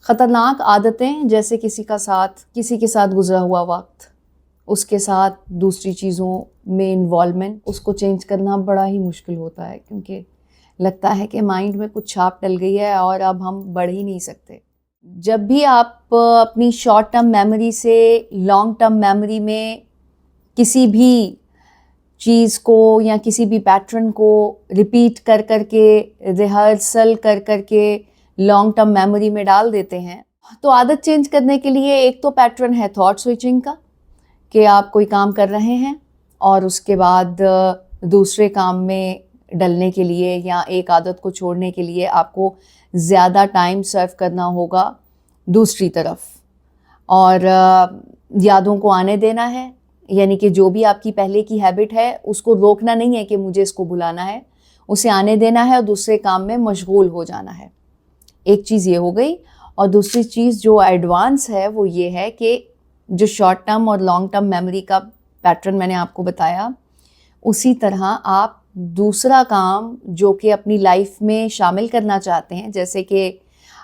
ख़तरनाक आदतें जैसे किसी के साथ गुजरा हुआ वक्त, उसके साथ दूसरी चीज़ों में इन्वॉल्वमेंट, उसको चेंज करना बड़ा ही मुश्किल होता है क्योंकि लगता है कि माइंड में कुछ छाप डल गई है और अब हम बढ़ ही नहीं सकते। जब भी आप अपनी शॉर्ट टर्म मेमोरी से लॉन्ग टर्म मेमोरी में किसी भी चीज़ को या किसी भी पैटर्न को रिपीट कर कर के, रिहर्सल कर कर के लॉन्ग टर्म मेमोरी में डाल देते हैं, तो आदत चेंज करने के लिए एक तो पैटर्न है थॉट स्विचिंग का, कि आप कोई काम कर रहे हैं और उसके बाद दूसरे काम में डलने के लिए या एक आदत को छोड़ने के लिए आपको ज़्यादा टाइम सर्व करना होगा दूसरी तरफ, और यादों को आने देना है, यानी कि जो भी आपकी पहले की हैबिट है उसको रोकना नहीं है कि मुझे इसको भुलाना है, उसे आने देना है और दूसरे काम में मशगूल हो जाना है। एक चीज़ ये हो गई। और दूसरी चीज़ जो एडवांस है वो ये है कि जो शॉर्ट टर्म और लॉन्ग टर्म मेमोरी का पैटर्न मैंने आपको बताया, उसी तरह आप दूसरा काम जो कि अपनी लाइफ में शामिल करना चाहते हैं, जैसे कि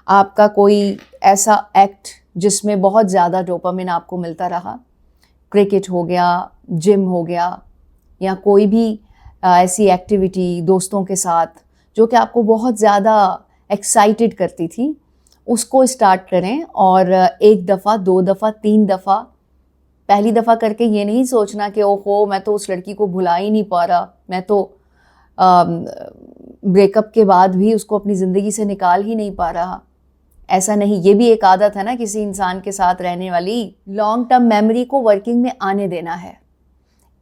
आपका कोई ऐसा एक्ट जिसमें बहुत ज़्यादा डोपामिन आपको मिलता रहा, क्रिकेट हो गया, जिम हो गया, या कोई भी ऐसी एक्टिविटी दोस्तों के साथ जो कि आपको बहुत ज़्यादा एक्साइटेड करती थी, उसको स्टार्ट करें। और एक दफ़ा, दो दफ़ा, तीन दफ़ा, पहली दफ़ा करके ये नहीं सोचना कि ओहो मैं तो उस लड़की को भुला ही नहीं पा रहा, मैं तो ब्रेकअप के बाद भी उसको अपनी ज़िंदगी से निकाल ही नहीं पा रहा। ऐसा नहीं, ये भी एक आदत है ना किसी इंसान के साथ रहने वाली। लॉन्ग टर्म मेमोरी को वर्किंग में आने देना है।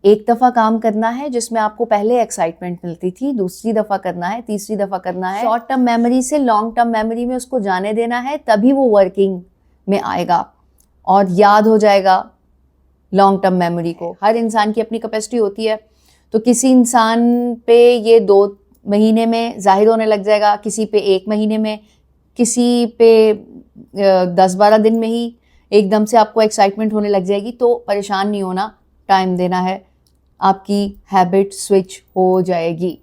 एक दफ़ा काम करना है जिसमें आपको पहले एक्साइटमेंट मिलती थी, दूसरी दफ़ा करना है, तीसरी दफ़ा करना है। शॉर्ट टर्म मेमोरी से लॉन्ग टर्म मेमोरी में उसको जाने देना है, तभी वो वर्किंग में आएगा और याद हो जाएगा लॉन्ग टर्म मेमोरी को। हर इंसान की अपनी कैपेसिटी होती है, तो किसी इंसान पे ये 2 महीने में जाहिर होने लग जाएगा, किसी पे 1 महीने में, किसी पे 10-12 दिन में ही एकदम से आपको एक्साइटमेंट होने लग जाएगी। तो परेशान नहीं होना, टाइम देना है, आपकी हैबिट स्विच हो जाएगी।